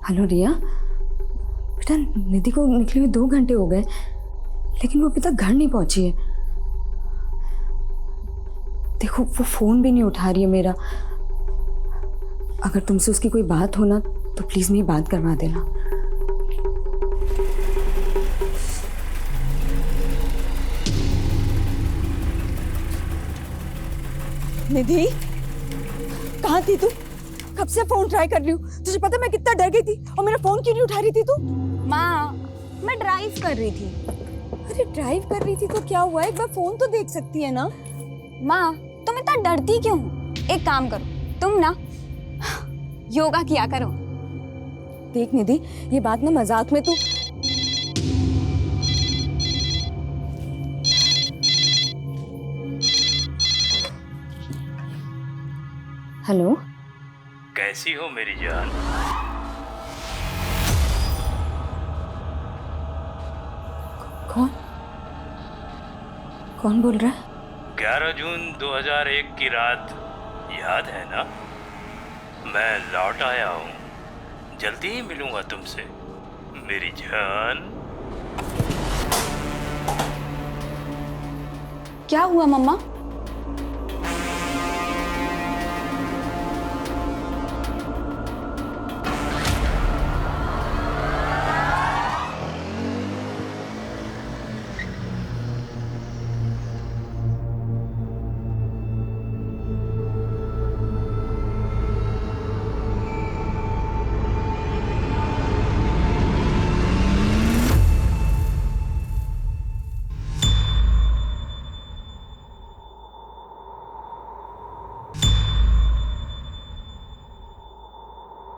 Hello रिया, बेटा निधि को निकले हुए 2 घंटे हो गए, लेकिन वो अभी तक घर नहीं पहुंची है। देखो वो फोन भी नहीं उठा रही है मेरा। अगर तुमसे उसकी कोई बात हो ना तो प्लीज मेरी बात करवा देना। निधि, कहाँ थी तू? कब से फोन ट्राई कर रही हूँ। तुझे पता मैं कितना डर गई थी और मेरा फोन क्यों नहीं उठा रही थी तू? माँ, मैं ड्राइव कर रही थी। अरे ड्राइव कर रही थी तो क्या हुआ, एक बार फोन तो देख सकती है ना। माँ, तुम इतना डरती क्यों हो? एक काम करो, तुम ना योगा किया करो। देख निधि, ये बात ना मजाक में तू। हेलो, कैसी हो मेरी जान? कौन कौन बोल रहा है? 11 जून 2001 की रात याद है ना? मैं लौट आया हूँ, जल्दी ही मिलूंगा तुमसे मेरी जान। क्या हुआ मम्मा?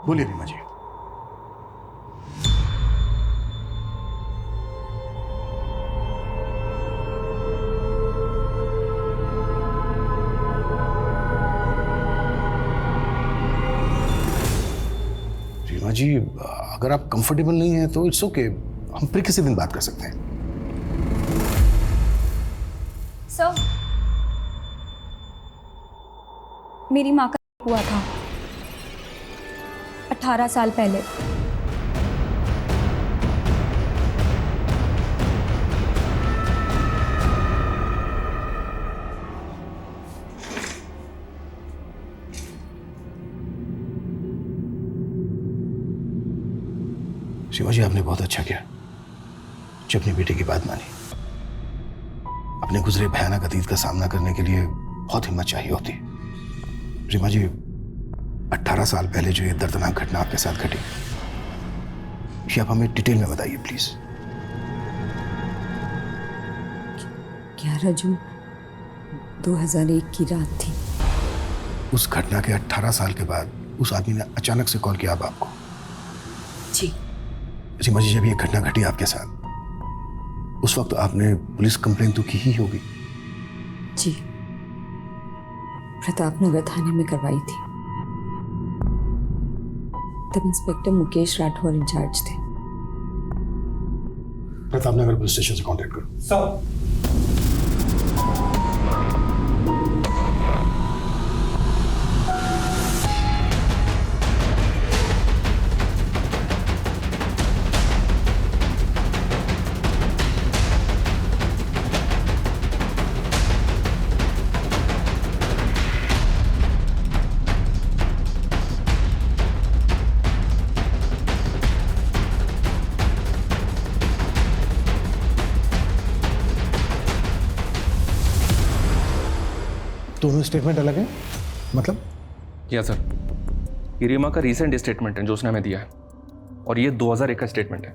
बोलिए रीमा जी। रीमा जी, अगर आप कंफर्टेबल नहीं हैं तो इट्स ओके, हम फिर किसी दिन बात कर सकते हैं। सर, मेरी माँ का हुआ था 18 साल पहले। शिवा जी, आपने बहुत अच्छा किया जो अपनी बेटी की बात मानी। अपने गुजरे भयानक अतीत का सामना करने के लिए बहुत हिम्मत चाहिए होती है। रीमा जी, 18 साल पहले जो ये दर्दनाक घटना आपके साथ घटी, ये आप हमें डिटेल में बताइए प्लीज। 11 जून 2001 की रात थी। उस घटना के 18 साल के बाद उस आदमी ने अचानक से कॉल किया अब आपको? जी। रीमा जी, जब ये घटना घटी आपके साथ, उस वक्त आपने पुलिस कंप्लेन तो की ही होगी? जी, प्रतापनगर थाने में करवाई थी। तब इंस्पेक्टर मुकेश राठौर इंचार्ज थे। प्रतापनगर पुलिस स्टेशन से कांटेक्ट करो। सर, दोनों स्टेटमेंट अलग है? मतलब? या सर, ये रीमा का रीसेंट स्टेटमेंट है जो उसने हमें दिया है, और ये 2001 का स्टेटमेंट है।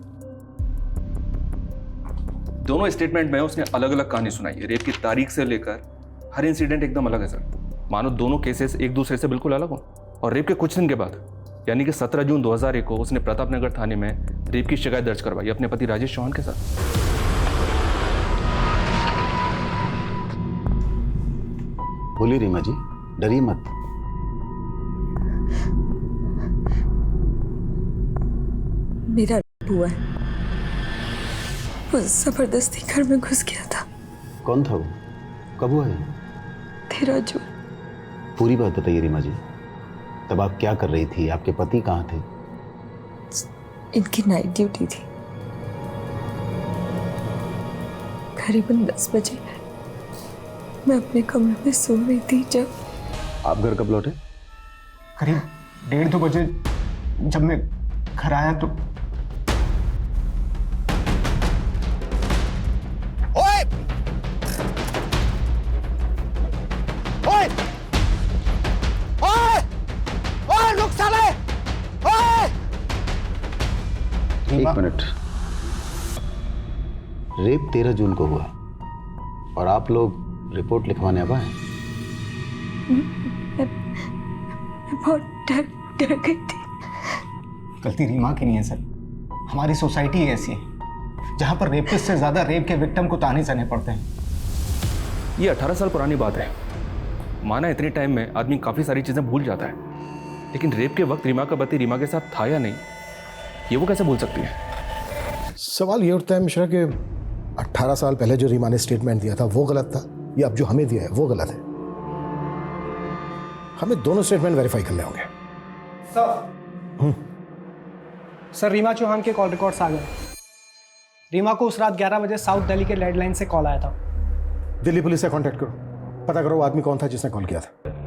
दोनों स्टेटमेंट में उसने अलग अलग कहानी सुनाई है। रेप की तारीख से लेकर हर इंसिडेंट एकदम अलग है सर। मानो दोनों केसेस एक दूसरे से बिल्कुल अलग हो। और रेप के कुछ दिन के बाद, यानी कि 17 जून 2001 को उसने प्रतापनगर थाने में रेप की शिकायत दर्ज करवाई अपने पति राजेश चौहान के साथ। बोलिए रीमा जी, डरिए मत। मेरा रेप हुआ है। वो जबरदस्ती घर में घुस गया था। कौन था वो? कब हुआ है? 13 जून। पूरी बात बताइए रीमा जी। तब आप क्या कर रही थी? आपके पति कहाँ थे? इनकी नाइट ड्यूटी थी। करीबन 10 बजे मैं अपने कमरे में सो रही थी जब आप घर कब लौटे? करीब 1:30-2 बजे जब मैं घर आया तो ओए! ओए! ओए! ओए, रुक साले! ओए! एक मिनट। रेप 13 जून को हुआ और आप लोग रिपोर्ट लिखवाने अब आए? मैं बहुत डर गई थी। गलती रीमा की नहीं है सर, हमारी सोसाइटी ऐसी है जहां पर रेपिस्ट से ज्यादा रेप के विक्टिम को ताने सहने पड़ते हैं। ये 18 साल पुरानी बात है। माना इतने टाइम में आदमी काफ़ी सारी चीज़ें भूल जाता है, लेकिन रेप के वक्त रीमा का पति रीमा के साथ था या नहीं, ये वो कैसे भूल सकती है? सवाल ये उठता है मिश्रा कि 18 साल पहले जो रीमा ने स्टेटमेंट दिया था वो गलत था या अब जो हमें दिया है वो गलत है? हमें दोनों स्टेटमेंट वेरीफाई करने होंगे। सर रीमा चौहान के कॉल रिकॉर्ड्स आ गए। रीमा को उस रात 11 बजे साउथ दिल्ली के लैंडलाइन से कॉल आया था। दिल्ली पुलिस से कांटेक्ट करो, पता करो वो आदमी कौन था जिसने कॉल किया था।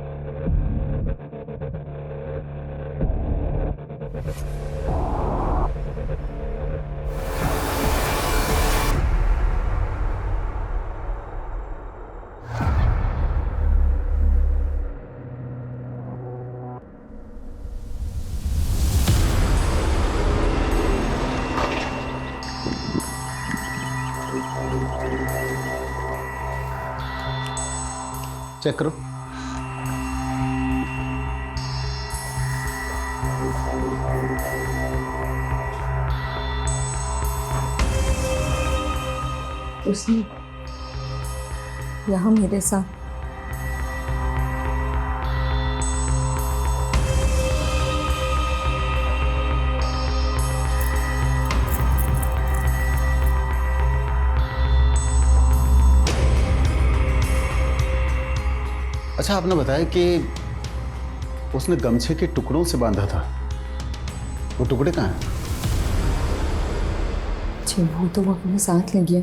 चेक करो। उसने यहाँ मेरे साथ अच्छा, आपने बताया कि उसने गमछे के टुकड़ों से बांधा था। वो टुकड़े कहाँ हैं? जी वो तो वो अपने साथ ले गया।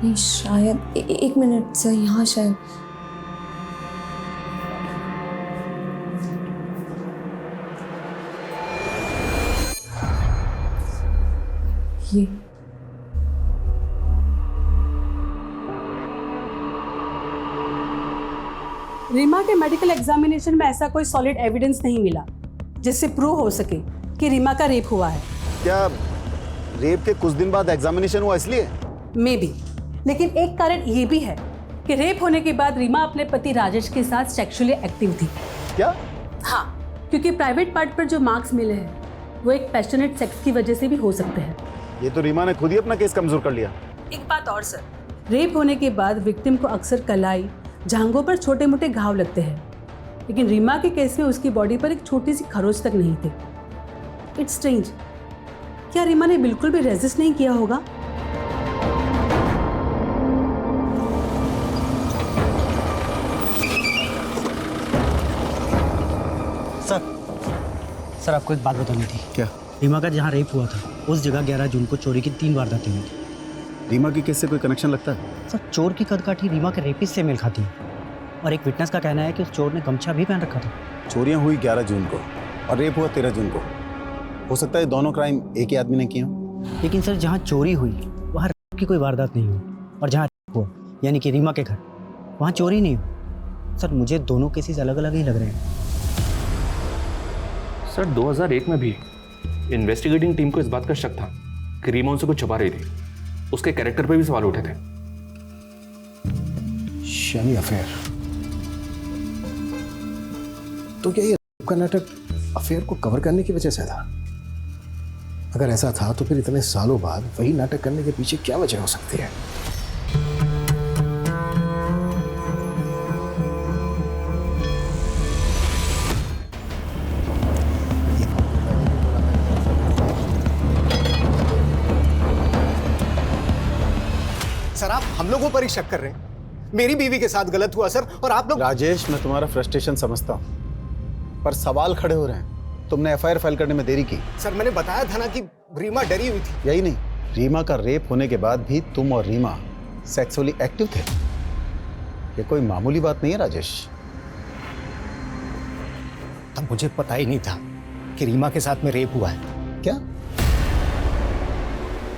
नहीं शायद एक मिनट सर, यहाँ शायद ये रीमा के मेडिकल एग्जामिनेशन में ऐसा कोई सॉलिड एविडेंस नहीं मिला जिससे प्रूव हो सके कि रीमा का रेप हुआ है। क्या रेप के कुछ दिन बाद एग्जामिनेशन हुआ इसलिए? मे बी, लेकिन एक कारण ये भी है कि रेप होने के बाद रीमा अपने पति राजेश के साथ सेक्सुअली एक्टिव थी। क्या? हाँ, क्योंकि प्राइवेट पार्ट पर जो मार्क्स मिले हैं वो एक पैशनेट सेक्स की वजह से भी हो सकते हैं। ये तो रीमा ने खुद ही अपना केस कमजोर कर लिया। एक बात और सर, रेप होने के बाद विक्टिम को अक्सर कलाई, जांघों पर छोटे मोटे घाव लगते हैं, लेकिन रीमा के केस में उसकी बॉडी पर एक छोटी सी खरोच तक नहीं थी। इट्स स्ट्रेंज, क्या रीमा ने बिल्कुल भी रेजिस्ट नहीं किया होगा? सर आपको एक बात बतानी थी। क्या? रीमा का जहाँ रेप हुआ था उस जगह 11 जून को चोरी की 3 वारदातें हुई थी। रीमा की केस से कोई कनेक्शन लगता है? सर चोर की कदकाठी रीमा के रेपिस्ट से मेल खाती है और एक विटनेस का कहना है कि उस चोर ने गमछा भी पहन रखा था। चोरियां हुई 11 जून को और रेप हुआ 13 जून को। हो सकता है दोनों क्राइम एक ही आदमी ने किए हों। लेकिन सर जहाँ चोरी हुई वहाँ रेप की कोई वारदात नहीं हुई और जहाँ रेप हुआ यानी कि रीमा के घर, वहाँ चोरी नहीं हुई। सर मुझे दोनों केसेस अलग अलग ही लग रहे हैं। सर 2001 में भी इन्वेस्टिगेटिंग टीम को इस बात का शक था कि रीमा उनसे कुछ छुपा रही थी। उसके कैरेक्टर पे भी सवाल उठे थे। शमी अफेयर, तो क्या ये का नाटक अफेयर को कवर करने की वजह से था? अगर ऐसा था तो फिर इतने सालों बाद वही नाटक करने के पीछे क्या वजह हो सकती है? सर आप हम लोगों पर ही शक कर रहे हैं। मेरी बीवी के साथ गलत हुआ सर, और आप लोग। राजेश, मैं तुम्हारा फ्रस्ट्रेशन समझता हूँ, पर सवाल खड़े हो रहे हैं। तुमने एफआईआर फाइल करने में देरी की। सर मैंने बताया था ना कि रीमा डरी हुई थी। यही नहीं, रीमा का रेप होने के बाद भी तुम और रीमा सेक्सुअली एक्टिव थे। ये कोई मामूली बात नहीं है राजेश। तब मुझे पता ही नहीं था कि रीमा के साथ में रेप हुआ है। क्या?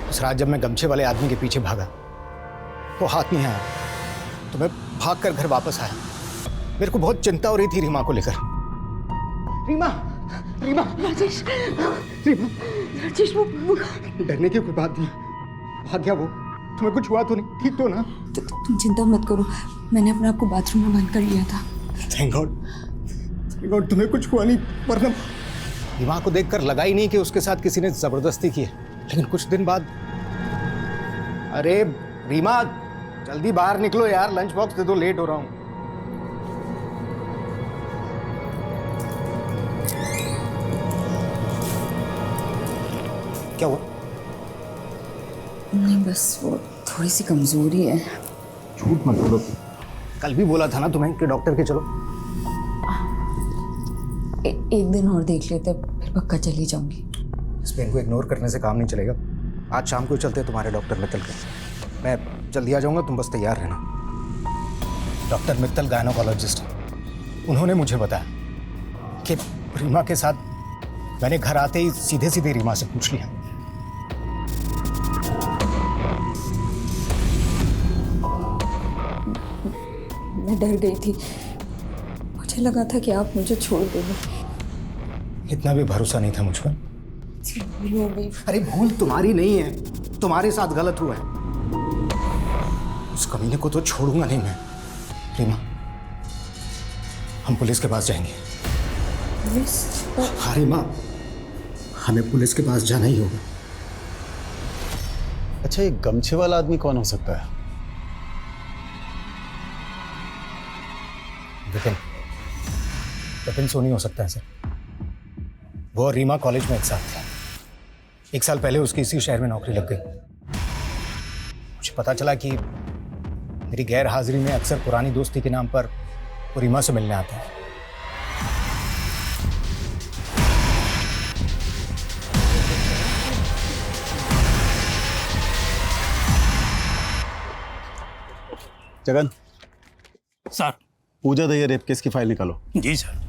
उस रात जब मैं गमछे वाले आदमी के पीछे भागा, वो हाथ नहीं आया, तो मैं भागकर घर वापस आया। मेरे को बहुत चिंता हो रही थी रीमा को लेकर। रीमा, रीमा, राजेश, रीमा, राजेश वो डरने की कोई बात नहीं। भाग गया वो। तुम्हें कुछ हुआ तो नहीं? ठीक तो ना? तुम चिंता मत करो, मैंने अपने आप को बाथरूम में बंद कर लिया था। थैंक गॉड, गॉड तुम्हें कुछ हुआ नहीं। वरना रीमा को देखकर लगा ही नहीं कि उसके साथ किसी ने जबरदस्ती की है। लेकिन कुछ दिन बाद, अरे रीमा जल्दी बाहर निकलो यार, लंच बॉक्स दे दो, लेट हो रहा हूं। क्या हुआ? नहीं बस वो थोड़ी सी कमजोरी है। झूठ मत बोलो। कल भी बोला था ना तुम्हें कि डॉक्टर के चलो। एक दिन और देख लेते, फिर पक्का चली जाऊंगी। इस पेन को इग्नोर करने से काम नहीं चलेगा। आज शाम को चलते हैं तुम्हारे डॉक्टर मित्तल के। मैं जल्दी आ जाऊंगा, तुम बस तैयार रहना। डॉक्टर मित्तल गायनोकोलॉजिस्ट हैं। उन्होंने मुझे बताया कि रीमा के साथ मैंने घर आते ही सीधे सीधे रीमा से पूछ लिया। मैं डर गई थी, मुझे लगा था कि आप मुझे छोड़ दोगे। इतना भी भरोसा नहीं था मुझ पर। भूल हो गई। अरे भूल तुम्हारी नहीं है, तुम्हारे साथ गलत हुआ है। उस कमीने को तो छोड़ूंगा नहीं मैं। रीमा, हम पुलिस के पास जाएंगे। पुलिस? हाँ रीमा, हमें पुलिस के पास जाना ही होगा। अच्छा, ये गमछे वाला आदमी कौन हो सकता है? विपिन, विपिन सोनी हो सकता है सर। वो और रीमा कॉलेज में एक साथ थे। 1 साल पहले उसकी इसी शहर में नौकरी लग गई। मुझे पता चला कि मेरी गैर हाजिरी में अक्सर पुरानी दोस्ती के नाम पर वो रीमा से मिलने आता है। जगन, सर। पूजा दहिया रेप केस की फाइल निकालो। जी सर।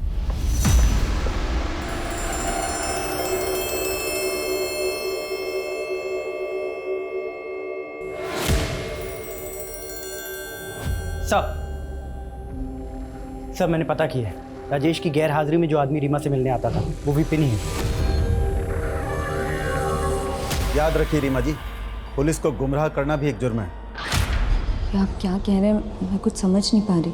सब मैंने पता किया है। राजेश की गैर हाजिरी में जो आदमी रीमा से मिलने आता था वो विपिन ही है। याद रखिए रीमा जी, पुलिस को गुमराह करना भी एक जुर्म है। आप क्या कह रहे हैं, मैं कुछ समझ नहीं पा रही।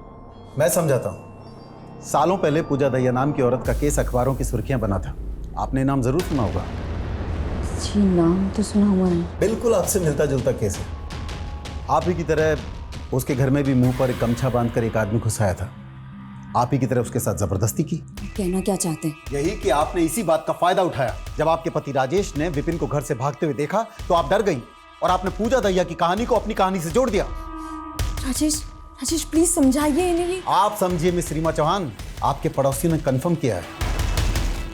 मैं समझाता हूँ। सालों पहले पूजा दहिया नाम की औरत का केस अखबारों की सुर्खियां बना था। आपने नाम जरूर सुना होगा। जी, नाम तो सुना हुआ है। बिल्कुल आपसे मिलता जुलता केस है। आप ही की तरह उसके घर में भी मुंह पर एक गमछा बांधकर एक आदमी घुसाया था। आप ही की तरह उसके साथ जबरदस्ती की। कहना क्या चाहते हैं? यही कि आपने इसी बात का फायदा उठाया। जब आपके पति राजेश ने विपिन को घर से भागते हुए देखा तो आप डर गई और आपने पूजा दहिया की कहानी को अपनी कहानी से जोड़ दिया। राजेश, राजेश प्लीज समझाइए इन्हें। आप समझिए मिस रीमा चौहान, आपके पड़ोसियों ने कंफर्म किया है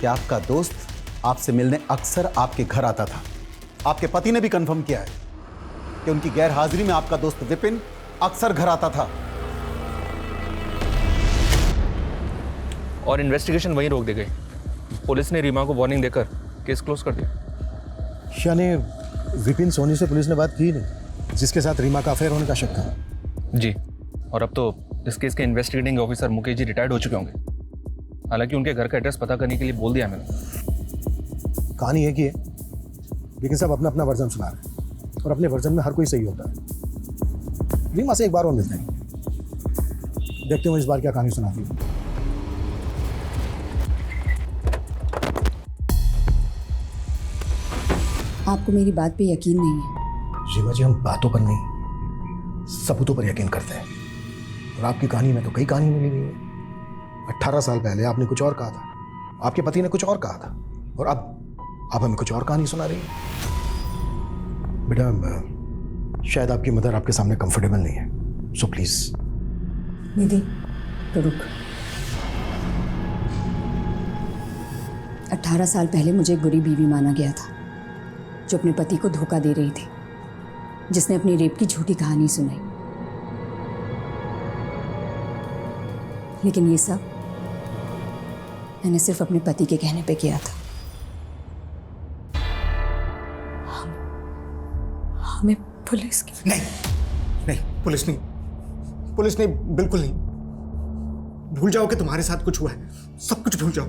कि आपका दोस्त आपसे मिलने अक्सर आपके घर आता था। आपके पति ने भी कंफर्म किया है कि उनकी गैर हाजिरी में आपका दोस्त विपिन अक्सर घर आता था। और इन्वेस्टिगेशन वहीं रोक दी गई। पुलिस ने रीमा को वार्निंग देकर केस क्लोज कर दिया। यानी विपिन सोनी से पुलिस ने बात की नहीं, जिसके साथ रीमा का अफेयर होने का शक था। जी, और अब तो इस केस के investigating officer Mukesh ji retired हो चुके होंगे। हालांकि उनके घर का एड्रेस पता करने के लिए बोल दिया मैंने। कहानी एक ही है, लेकिन सब अपना अपना वर्जन सुना रहे हैं और अपने वर्जन में हर कोई सही होता है। रीमा से एक बार और मिलते हैं, देखते हैं इस बार क्या कहानी सुनाती है। आपको मेरी बात पे यकीन नहीं है? रीमा जी, हम बातों पर नहीं सबूतों पर यकीन करते हैं। और आपकी कहानी में तो कई कहानी मिली हुई है। 18 साल पहले आपने कुछ और कहा था, आपके पति ने कुछ और कहा था, और अब आप हमें कुछ और कहानी सुना रही है। बेटा, शायद आपकी मदर आपके सामने कंफर्टेबल नहीं है, सो प्लीज। निधि, तो रुक। 18 साल पहले मुझे एक बुरी बीवी माना गया था जो अपने पति को धोखा दे रही थी, जिसने अपनी रेप की झूठी कहानी सुनाई। लेकिन ये सब मैंने सिर्फ अपने पति के कहने पे किया था। हमें पुलिस की नहीं नहीं, पुलिस नहीं, पुलिस नहीं, बिल्कुल नहीं। भूल जाओ कि तुम्हारे साथ कुछ हुआ है, सब कुछ भूल जाओ।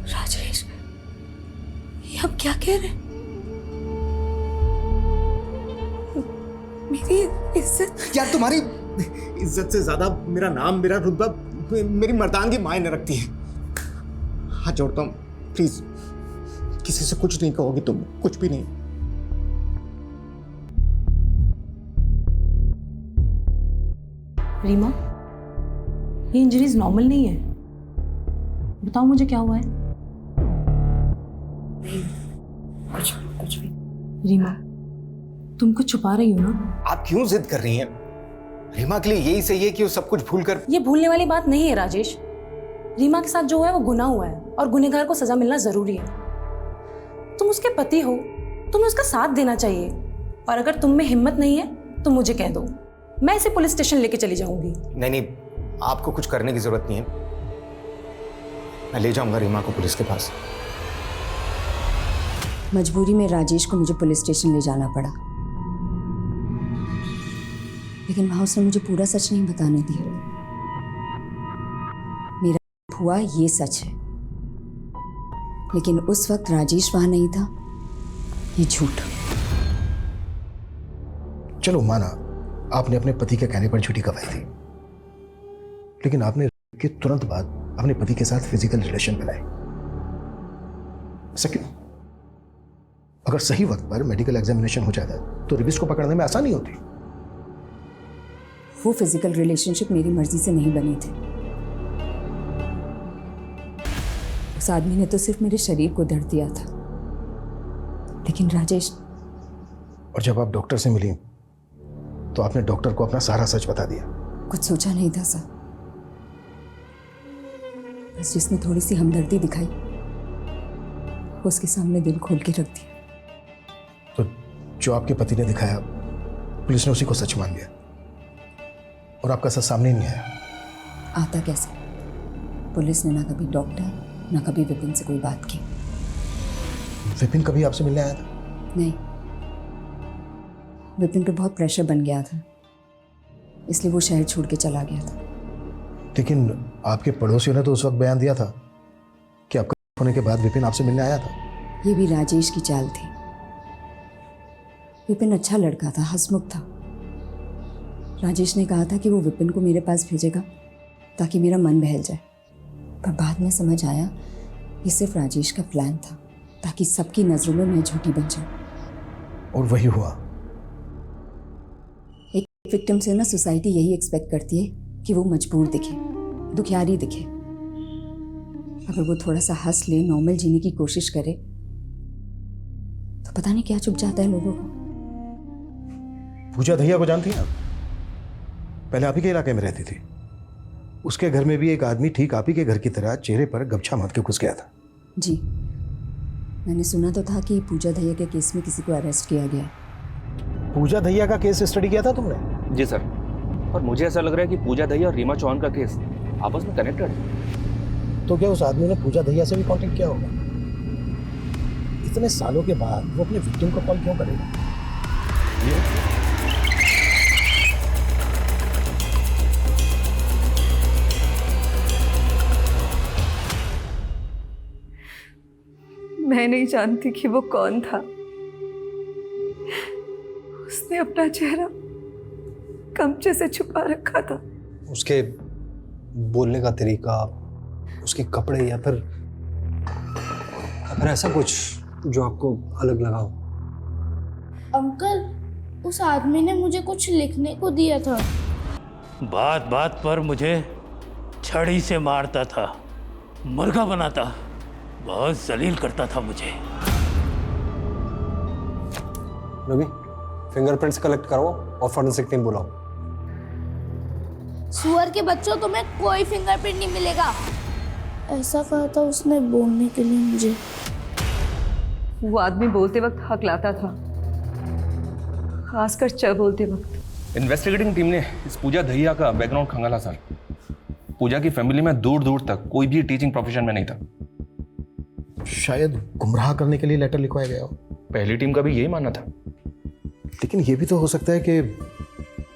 राजेश, ये आप क्या कह रहे हैं? मेरी इज्जत। यार तुम्हारी इज्जत से ज्यादा मेरा नाम, मेरा रुतबा, मेरी मर्दानगी मायने रखती है। हाथ जोड़ता हूं, प्लीज किसी से कुछ नहीं कहोगी तुम, कुछ भी नहीं। रीमा, ये इंजरीज नॉर्मल नहीं है। बताओ मुझे क्या हुआ है? कुछ भी। रीमा, तुम कुछ छुपा रही हो ना? आप क्यों जिद कर रही हैं? रीमा के लिए यही सही है कि वो सब कुछ भूल कर। ये भूलने वाली बात नहीं है राजेश। रीमा के साथ जो हुआ है वो गुनाह हुआ है और गुनहगार को सजा मिलना जरूरी है। तुम उसके पति हो, तुम्हें उसका साथ देना चाहिए। और अगर तुम में हिम्मत नहीं है तो मुझे कह दो, मैं इसे पुलिस स्टेशन लेके चली जाऊंगी। नहीं नहीं, आपको कुछ करने की जरूरत नहीं है। मैं ले जाऊंगा रीमा को पुलिस के पास। मजबूरी में राजेश को मुझे पुलिस स्टेशन ले जाना पड़ा, लेकिन वहां उसने मुझे पूरा सच नहीं बताने दिया। मेरा हुआ ये सच है, लेकिन उस वक्त राजेश वहां नहीं था, ये झूठ। चलो माना, आपने अपने पति के कहने पर झूठी गवाही दी, लेकिन आपने के तुरंत बाद अपने पति के साथ फिजिकल रिलेशन बनाए। ऐसा क्यों? अगर सही वक्त पर मेडिकल एग्जामिनेशन हो जाता तो रेपिस्ट को पकड़ने में आसानी होती। वो फिजिकल रिलेशनशिप मेरी मर्जी से नहीं बनी थी। उस आदमी ने तो सिर्फ मेरे शरीर को दर्द दिया था। लेकिन राजेश, और जब आप डॉक्टर से मिली तो आपने डॉक्टर को अपना सारा सच बता दिया। कुछ सोचा नहीं था सर, बस जिसने थोड़ी सी हमदर्दी दिखाई उसके सामने दिल खोल के रख दिया। तो जो आपके पति ने दिखाया, पुलिस ने उसी को सच मान लिया और आपका सच सामने नहीं आया। आता कैसे? पुलिस ने ना कभी डॉक्टर ना कभी विपिन से कोई बात की। विपिन कभी आपसे मिलने आया था? नहीं, विपिन पे बहुत प्रेशर बन गया था, इसलिए वो शहर छोड़ के चला गया था। लेकिन आपके पड़ोसियों ने तो उस वक्त बयान दिया था कि आपका होने के बाद विपिन आपसे मिलने आया था। ये भी राजेश की चाल थी। विपिन अच्छा लड़का था, हंसमुख था। राजेश ने कहा था कि वो विपिन को मेरे पास भेजेगा ताकि मेरा मन बहल जाए, पर बाद में समझ आया ये सिर्फ राजेश का प्लान था ताकि सबकी नज़रों में मैं झूठी बन जाऊं। और वही हुआ। एक विक्टिम से ना सोसाइटी यही एक्सपेक्ट करती है कि वो मजबूर दिखे, दुखियारी दिखे। अगर वो थोड़ा सा हंस ले, नॉर्मल जीने की कोशिश करे, तो पता नहीं क्या चुप जाता है लोगों को। पूजा दहिया को जानती हैं आप? पहले आप ही के इलाके में रहती थी। उसके घर में भी एक आदमी ठीक आप ही के घर की तरह चेहरे पर गमछा बांध के घुस गया था। जी, मैंने सुना तो था कि पूजा दहिया के केस में किसी को अरेस्ट किया गया। पूजा दहिया का केस स्टडी किया था तुमने? जी सर, और मुझे ऐसा लग रहा है कि पूजा दहिया और रीमा चौहान का केस आपस में कनेक्टेड है। तो क्या उस आदमी ने पूजा दहिया से भी कांटेक्ट किया होगा? इतने सालों के बाद वो अपने विक्टिम को कॉल क्यों करेगा? मैं नहीं जानती कि वो कौन था। उसने अपना चेहरा गमछे से छुपा रखा था। उसके बोलने का तरीका, उसके कपड़े या फिर ऐसा कुछ जो आपको अलग लगा हो? अंकल, उस आदमी ने मुझे कुछ लिखने को दिया था। बात बात पर मुझे छड़ी से मारता था, मुर्गा बनाता, बहुत जलील करता था मुझे। रवि, फिंगरप्रिंट्स कलेक्ट करो और फॉरेंसिक टीम बुलाओ। सुअर के बच्चों, तुम्हें कोई फिंगरप्रिंट नहीं मिलेगा। ऐसा कहा था उसने बोलने के लिए मुझे। वो आदमी बोलते वक्त हकलाता था, खासकर च बोलते वक्त। इन्वेस्टिगेटिंग टीम ने इस पूजा दहिया का बैकग्राउंड खंगाला सर। पूजा की फैमिली में दूर दूर तक कोई भी टीचिंग प्रोफेशन में नहीं था। शायद गुमराह करने के लिए लेटर लिखवाया गया हो। पहली टीम का भी यही मानना था। लेकिन ये भी तो हो सकता है कि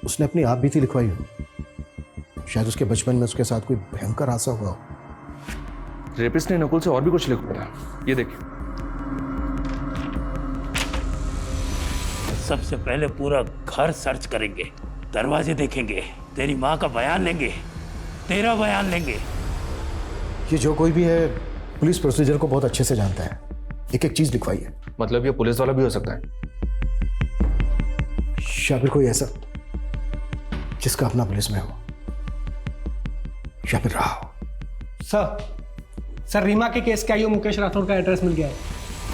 उसने अपनी आप बीती लिखवाई हो। शायद उसके बचपन में उसके साथ कोई भयंकर हादसा हुआ हो। रेपिस्ट ने नकुल से और भी कुछ लिखा था, ये देखिए। सबसे पहले पूरा घर सर्च करेंगे, दरवाजे देखेंगे, तेरी माँ का बयान लेंगे, तेरा बयान लेंगे। ये जो कोई भी है पुलिस प्रोसीजर को बहुत अच्छे से जानता है, एक एक चीज लिखवाई है। मतलब ये पुलिस वाला भी हो सकता है, या फिर कोई ऐसा जिसका अपना पुलिस में हो, या फिर रहा हो। सर रीमा के केस के आईओ मुकेश राठौर का एड्रेस मिल गया है।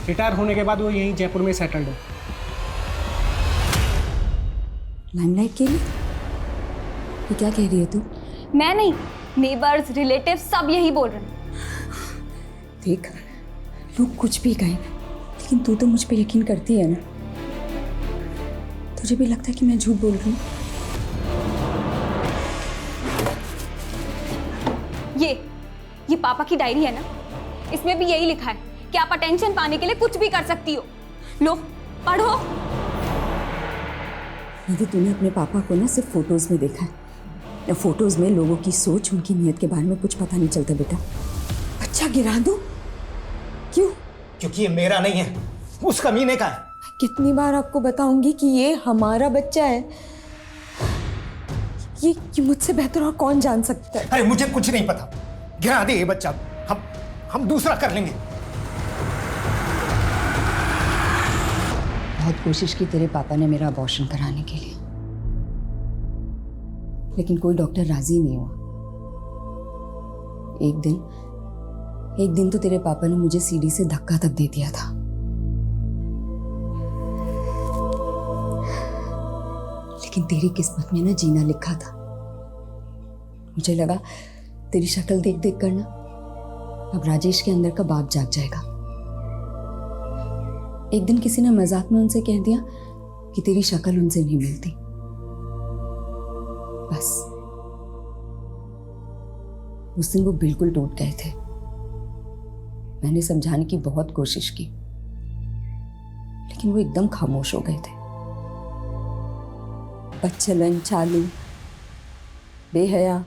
रिटायर होने के बाद वो यहीं जयपुर में सेटल्ड है। लाइमलाइट के लिए? ये क्या कह रही है तू? मैं नहीं, नेबर्स, रिलेटिव सब यही बोल रहे हैं। देख, लोग कुछ भी कहें, लेकिन तू तो मुझ पे यकीन करती है ना। तुझे भी लगता है कि मैं झूठ बोल रही हूँ? ये पापा की डायरी है ना, इसमें भी यही लिखा है कि आप अटेंशन पाने के लिए कुछ भी कर सकती हो। लो पढ़ो। निधि, तूने अपने पापा को ना सिर्फ फोटोज में देखा है। फोटोज में लोगों की सोच, उनकी नीयत के बारे में कुछ पता नहीं चलता बेटा। बच्चा गिरा दो? क्यों? क्योंकि ये मेरा नहीं है, उस कमीने का है। कितनी बार आपको बताऊंगी कि ये हमारा बच्चा है। ये मुझसे बेहतर और कौन जान सकता है? अरे मुझे कुछ नहीं पता, गिरा दे ये बच्चा, हम दूसरा कर लेंगे। बहुत कोशिश की तेरे पापा ने मेरा अबॉर्शन कराने के लिए, लेकिन कोई डॉक्टर राजी नहीं हुआ। एक दिन तो तेरे पापा ने मुझे सीढ़ी से धक्का तक दे दिया था। लेकिन तेरी किस्मत में ना जीना लिखा था। मुझे लगा तेरी शक्ल देख देख कर ना अब राजेश के अंदर का बाप जाग जाएगा। एक दिन किसी ने मजाक में उनसे कह दिया कि तेरी शक्ल उनसे नहीं मिलती। बस उस दिन वो बिल्कुल टूट गए थे। मैंने समझाने की बहुत कोशिश की, लेकिन वो एकदम खामोश हो गए थे। बदचलन, चालू, बेहया,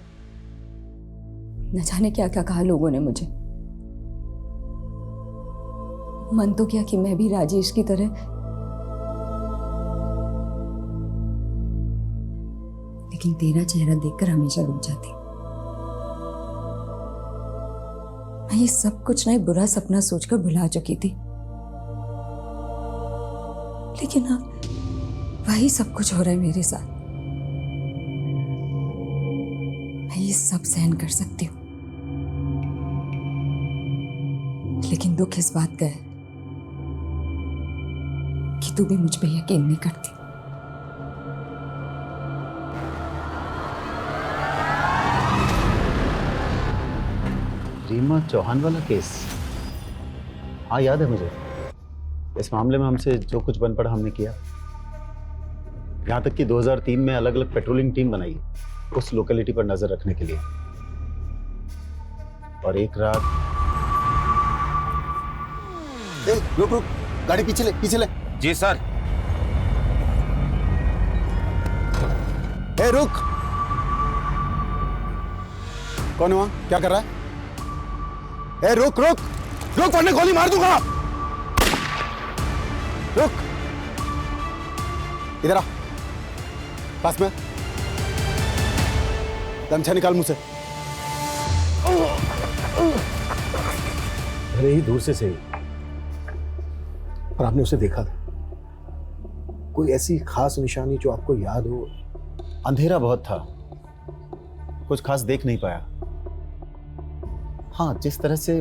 न जाने क्या क्या कहा लोगों ने मुझे। मन तो किया कि मैं भी राजेश की तरह, लेकिन तेरा चेहरा देखकर हमेशा रुक जाती। मैं ये सब कुछ ना एक बुरा सपना सोचकर भुला चुकी थी, लेकिन अब वही सब कुछ हो रहा है मेरे साथ। मैं ये सब सहन कर सकती हूँ, लेकिन दुख इस बात का है कि तू भी मुझ पे यकीन नहीं करती। रीमा चौहान वाला केस? हाँ याद है मुझे। इस मामले में हमसे जो कुछ बन पड़ा हमने किया। यहाँ तक कि 2003 में अलग अलग पेट्रोलिंग टीम बनाई उस लोकेलिटी पर नजर रखने के लिए। और एक रात रुक रुक, गाड़ी पीछे ले। जी सर। रुक। कौन है वहां? क्या कर रहा है? रुक वरना गोली मार दूंगा। रुक, इधर आ, पास में। गमछा निकाल मुंह से। भले ही दूर से सही, पर आपने उसे देखा था? कोई ऐसी खास निशानी जो आपको याद हो? अंधेरा बहुत था, कुछ खास देख नहीं पाया। हाँ, जिस तरह से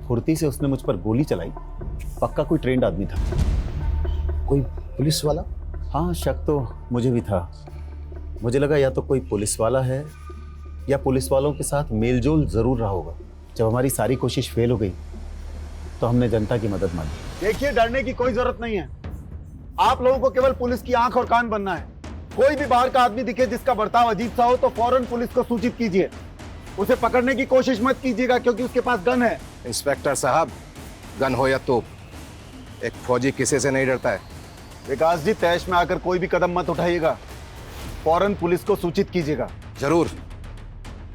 फुर्ती से उसने मुझ पर गोली चलाई, पक्का कोई ट्रेंड आदमी था। कोई पुलिस वाला? हाँ, शक तो मुझे भी था। मुझे लगा या तो कोई पुलिस वाला है या पुलिस वालों के साथ मेलजोल जरूर रहा होगा। जब हमारी सारी कोशिश फेल हो गई तो हमने जनता की मदद मांगी। देखिए, डरने की कोई जरूरत नहीं है। आप लोगों को केवल पुलिस की आंख और कान बनना है। कोई भी बाहर का आदमी दिखे जिसका बर्ताव अजीब सा हो तो फौरन पुलिस को सूचित कीजिए। उसे पकड़ने की कोशिश मत कीजिएगा क्योंकि उसके पास गन है। इंस्पेक्टर साहब, गन हो या तोप, एक फौजी किसी से नहीं डरता है। विकास जी, तैश में आकर कोई भी कदम मत उठाइएगा, फौरन पुलिस को सूचित कीजिएगा। जरूर,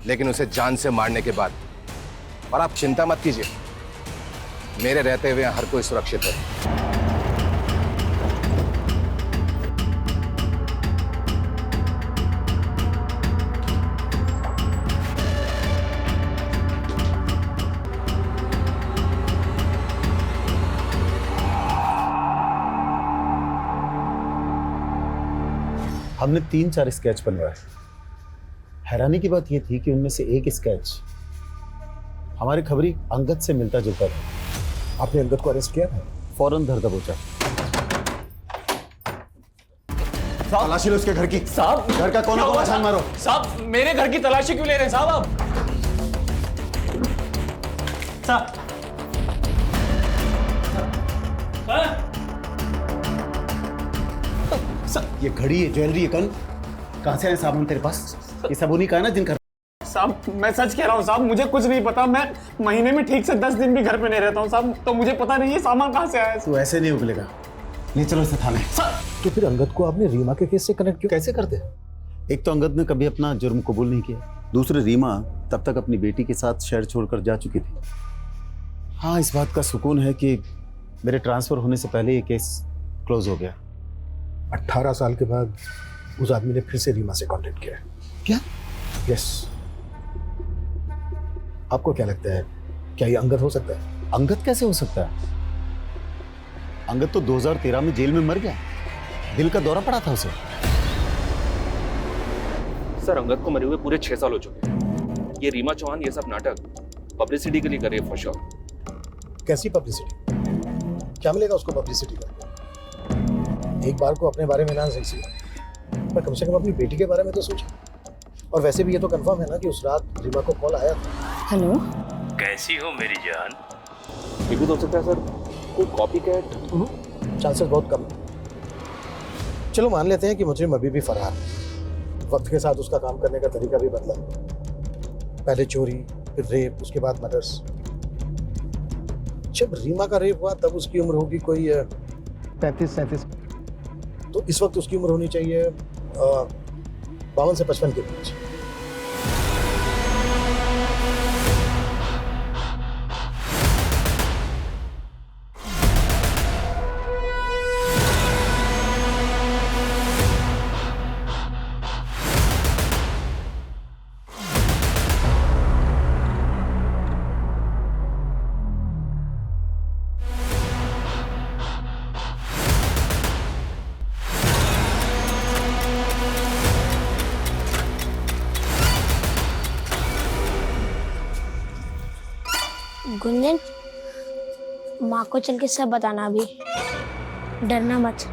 लेकिन उसे जान से मारने के बाद। और आप चिंता मत कीजिए, मेरे रहते हुए हर कोई सुरक्षित है। हमने 3-4 स्केच बनवाए। हैरानी की बात यह थी कि उनमें से एक स्केच हमारे खबरी अंगद से मिलता जुलता था। आपने अंगद को अरेस्ट किया था? फौरन धर दबोचा। तलाशी लो उसके घर की। साहब, घर का कोना कोना छान मारो। साहब, मेरे घर की तलाशी क्यों ले रहे हैं साहब आप? साहब, ये घड़ी, ये ज्वेलरी, ये कन कहां से आए सामान तेरे पास? ये सब उन्हीं का है ना जिनका? साहब, मैं सच कह रहा हूँ साहब, मुझे कुछ नहीं पता। मैं महीने में ठीक से 10 दिन भी घर पे नहीं रहता हूँ साहब, तो मुझे पता नहीं है सामान कहाँ से आया। तू ऐसे नहीं उगलेगा। ले चलो इसे थाने। तो फिर अंगद को आपने रीमा के केस से कनेक्ट क्यों? कैसे करते? एक तो अंगद ने कभी अपना जुर्म कबूल नहीं किया, दूसरे रीमा तब तक अपनी बेटी के साथ शहर छोड़कर जा चुकी थी। हाँ, इस बात का सुकून है कि मेरे ट्रांसफर होने से पहले ये केस क्लोज हो गया। 18 साल के बाद उस आदमी ने फिर से रीमा से कांटेक्ट किया। क्या? यस। आपको क्या लगता है, क्या ये अंगद हो सकता है? अंगद कैसे हो सकता है? अंगद तो 2013 में जेल में मर गया, दिल का दौरा पड़ा था उसे। सर, अंगद को मरे हुए पूरे 6 साल हो चुके हैं। ये रीमा चौहान ये सब नाटक पब्लिसिटी के लिए कर रही है फॉर श्योर। कैसी पब्लिसिटी? क्या मिलेगा उसको पब्लिसिटी करके? एक बार को अपने बारे में ना सही, पर कम से कम अपनी बेटी के बारे में तो सोचे। और वैसे भी ये तो कंफर्म है ना कि उस रात रीमा को कॉल आया था। हेलो, कैसी हो मेरी जान? ये भी तो हो सकता है सर, कोई कॉपी कैट। चांसेस बहुत कम है। चलो मान लेते हैं कि मुजरिम अभी भी फरार है। वक्त के साथ उसका काम करने का तरीका भी बदला। पहले चोरी, फिर रेप, उसके बाद मर्डर्स। जब रीमा का रेप हुआ तब उसकी उम्र होगी कोई 35-37। तो इस वक्त उसकी उम्र होनी चाहिए 52 से 55 के बीच। गुंजन, माँ को चल के सब बताना, अभी डरना मत।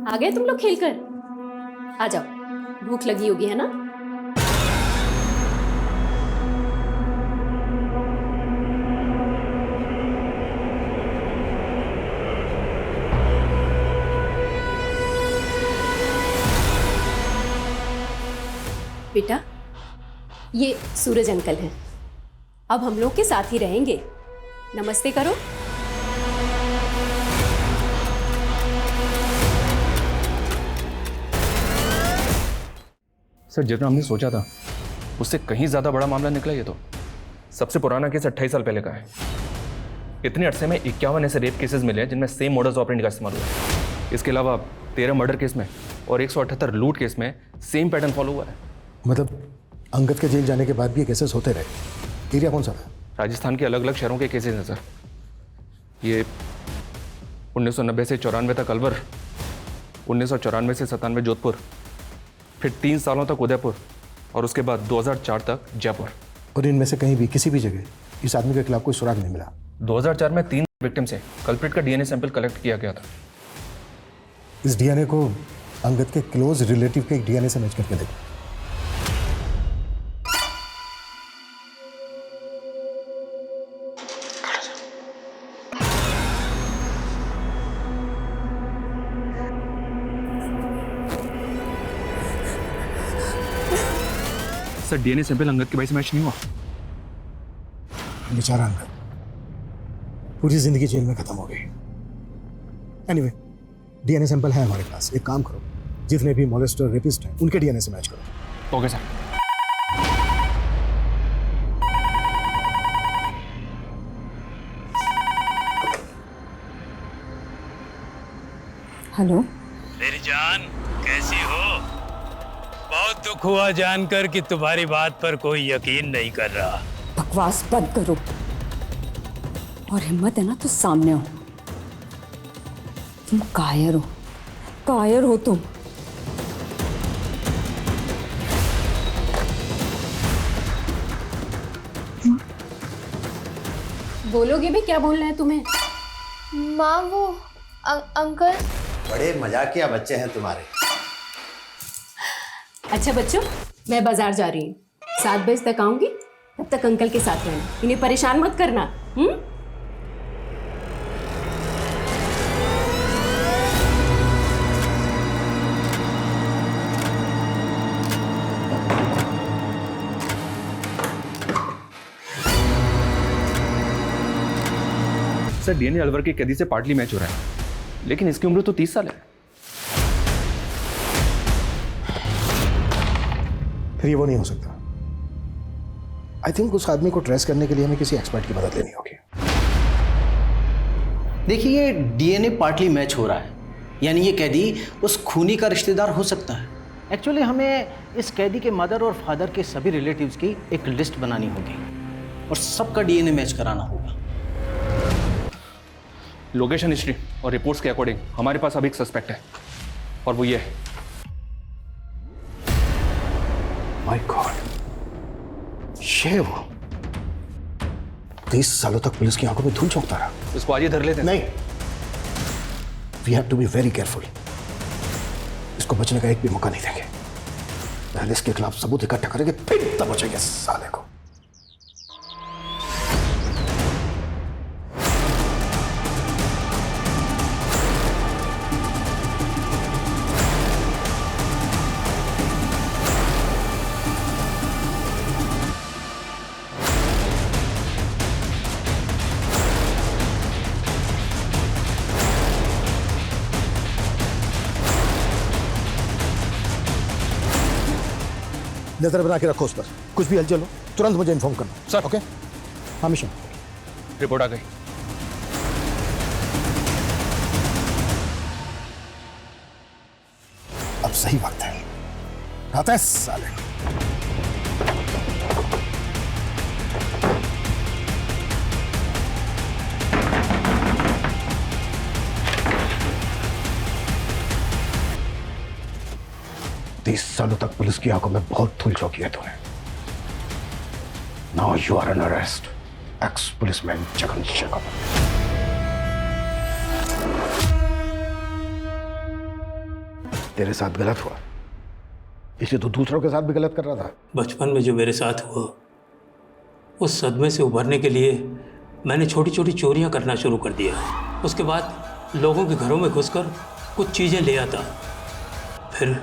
आ गए तुम लोग खेलकर? आ जाओ, भूख लगी होगी है ना? बेटा, ये सूरज अंकल हैं। अब हम लोग के साथ ही रहेंगे। नमस्ते करो। सर, जितना हमने सोचा था उससे कहीं ज़्यादा बड़ा मामला निकला ये तो। सबसे पुराना केस 28 साल पहले का है। इतने अरसे में 51 ऐसे रेप केसेस मिले हैं जिनमें सेम मोडस ऑपरेंडी का इस्तेमाल हुआ है। इसके अलावा 13 मर्डर केस में और 178 लूट केस में सेम पैटर्न फॉलो हुआ है। मतलब अंगद के जेल जाने के बाद भी ये केसेस होते रहे। एरिया कौन सा था? राजस्थान के अलग अलग शहरों के केसेस हैं सर। ये 1990 से 94 तक अलवर, 1994 से 97 जोधपुर, फिर 3 सालों तक उदयपुर और उसके बाद 2004 तक जयपुर। और इनमें से कहीं भी किसी भी जगह इस आदमी के खिलाफ कोई सुराग नहीं मिला? 2004 में 3 विक्टिम से कल्प्रिट का डीएनए सैंपल कलेक्ट किया गया था। इस डीएनए को अंगद के क्लोज रिलेटिव के एक डीएनए से मैच करके देखो। सर डीएनए सैंपल अंगद के भाई से मैच नहीं हुआ। बेचारा अंगद पूरी जिंदगी जेल में खत्म हो गई। एनीवे, डीएनए सैंपल है हमारे पास। एक काम करो, जितने भी मॉलेस्टर रेपिस्ट हैं उनके डीएनए से मैच करो। Okay sir. हेलो मेरी जान, कैसी हो? बहुत दुख हुआ जानकर कि तुम्हारी बात पर कोई यकीन नहीं कर रहा। बकवास बंद करो, और हिम्मत है ना तो सामने हो। तुम कायर हो तुम। बोलोगे भी, क्या बोलना है तुम्हें? माँ वो अंकल। बड़े मजाकिया बच्चे हैं तुम्हारे। अच्छा बच्चों, मैं बाजार जा रही हूँ, 7 बजे तक आऊंगी। तब तक अंकल के साथ रहना, इन्हें परेशान मत करना। सर डीएनए अलवर के कैदी से पार्टली मैच हो रहा है, लेकिन इसकी उम्र तो 30 साल है। फिर ये वो नहीं हो सकता। आई थिंक उस आदमी को ट्रेस करने के लिए हमें किसी एक्सपर्ट की मदद लेनी होगी। देखिए, ये डीएनए पार्टली मैच हो रहा है, यानी ये कैदी उस खूनी का रिश्तेदार हो सकता है। एक्चुअली हमें इस कैदी के मदर और फादर के सभी रिलेटिव्स की एक लिस्ट बनानी होगी और सबका डीएनए मैच कराना होगा। लोकेशन हिस्ट्री और रिपोर्ट्स के अकॉर्डिंग हमारे पास अभी एक सस्पेक्ट है, और वो ये है। माय गॉड, ये वो 30 सालों तक पुलिस की आंखों में धूल झोंकता रहा। इसको आज ही धर लेते हैं। नहीं, we have to be very careful. इसको बचने का एक भी मौका नहीं देंगे। पहले इसके खिलाफ सबूत इकट्ठा करेंगे, फिर तब बचेंगे साले को। नजर बना के रखो उस पर, कुछ भी हलचल हो तुरंत मुझे इन्फॉर्म करना। सर। ओके, हमेशा। रिपोर्ट आ गई। अब सही वक्त है, आता है साले। तीस सालों तक पुलिस की आंखों में बहुत धूल झोंकी है तूने। Now you are an arrest, ex policeman Jagan Shekhar. तेरे साथ गलत हुआ, इसलिए तो दूसरों के साथ भी गलत कर रहा था। बचपन में जो मेरे साथ हुआ, उस सदमे से उभरने के लिए मैंने छोटी छोटी चोरियां करना शुरू कर दिया। उसके बाद लोगों के घरों में घुसकर कुछ चीज़ें ले आता, फिर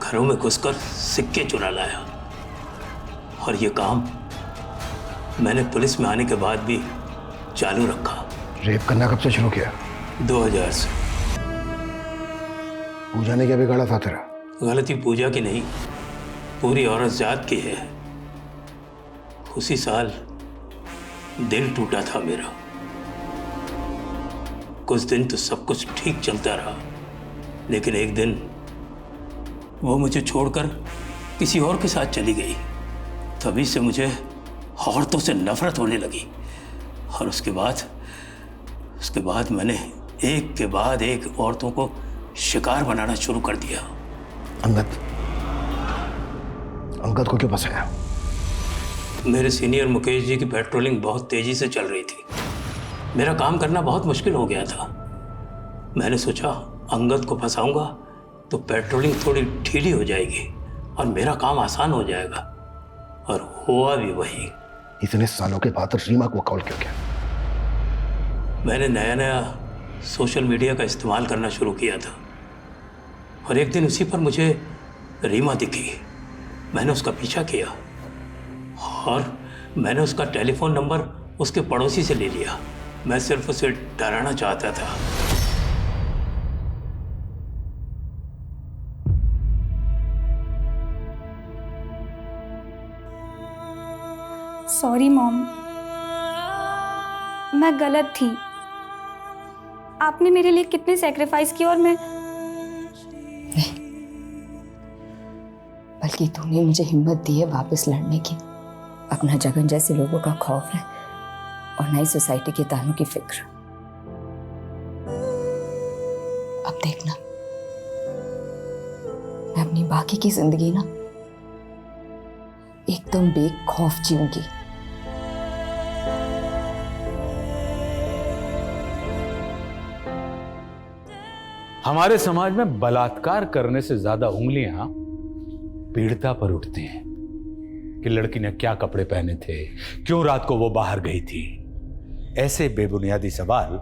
घरों में घुसकर सिक्के चुरा लाया। और ये काम मैंने पुलिस में आने के बाद भी चालू रखा। रेप करना कब से शुरू किया? 2000 से। पूजा ने क्या बिगाड़ा था तेरा? गलती पूजा की नहीं, पूरी औरत जात की है। उसी साल दिल टूटा था मेरा। कुछ दिन तो सब कुछ ठीक चलता रहा, लेकिन एक दिन वो मुझे छोड़कर किसी और के साथ चली गई। तभी से मुझे औरतों से नफरत होने लगी, और उसके बाद मैंने एक के बाद एक औरतों को शिकार बनाना शुरू कर दिया। अंगद को क्यों फंसाया? मेरे सीनियर मुकेश जी की पेट्रोलिंग बहुत तेजी से चल रही थी। मेरा काम करना बहुत मुश्किल हो गया था। मैंने सोचा अंगद को फंसाऊंगा तो पेट्रोलिंग थोड़ी ढीली हो जाएगी और मेरा काम आसान हो जाएगा। और हुआ भी वही। इतने सालों के बाद रीमा को कॉल क्यों किया? मैंने नया नया सोशल मीडिया का इस्तेमाल करना शुरू किया था और एक दिन उसी पर मुझे रीमा दिखी। मैंने उसका पीछा किया और मैंने उसका टेलीफोन नंबर उसके पड़ोसी से ले लिया। मैं सिर्फ उसे डराना चाहता था। सॉरी मॉम, मैं गलत थी। आपने मेरे लिए कितने सैक्रिफाइस किए और मैं नहीं, बल्कि तूने मुझे हिम्मत दी है वापस लड़ने की। अपना जगन जैसे लोगों का खौफ है और नई सोसाइटी के तानों की फिक्र। अब देखना, मैं अपनी बाकी की जिंदगी ना एकदम बेखौफ जीऊंगी। हमारे समाज में बलात्कार करने से ज्यादा उंगलियां पीड़िता पर उठती हैं कि लड़की ने क्या कपड़े पहने थे, क्यों रात को वो बाहर गई थी। ऐसे बेबुनियादी सवाल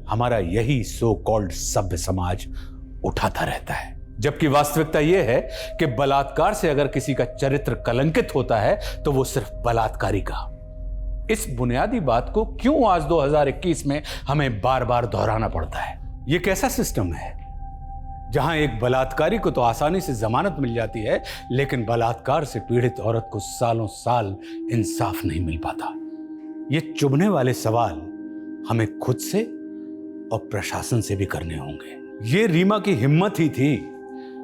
हमारा यही सो कॉल्ड सभ्य समाज उठाता रहता है, जबकि वास्तविकता यह है कि बलात्कार से अगर किसी का चरित्र कलंकित होता है तो वो सिर्फ बलात्कारी का। इस बुनियादी बात को क्यों आज 2021 में हमें बार बार दोहराना पड़ता है? ये कैसा सिस्टम है जहां एक बलात्कारी को तो आसानी से जमानत मिल जाती है, लेकिन बलात्कार से पीड़ित औरत को सालों साल इंसाफ नहीं मिल पाता? ये चुभने वाले सवाल हमें खुद से और प्रशासन से भी करने होंगे। ये रीमा की हिम्मत ही थी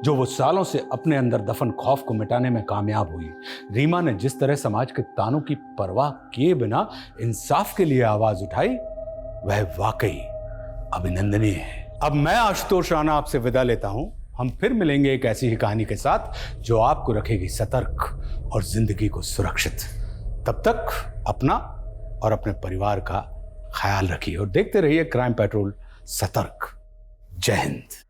जो वो सालों से अपने अंदर दफन खौफ को मिटाने में कामयाब हुई। रीमा ने जिस तरह समाज के तानों की परवाह किए बिना इंसाफ के लिए आवाज उठाई, वह वाकई अभिनंदनीय है। अब मैं आशुतोष राणा आपसे विदा लेता हूं। हम फिर मिलेंगे एक ऐसी ही कहानी के साथ जो आपको रखेगी सतर्क और जिंदगी को सुरक्षित। तब तक अपना और अपने परिवार का ख्याल रखिए और देखते रहिए क्राइम पेट्रोल सतर्क। जय हिंद।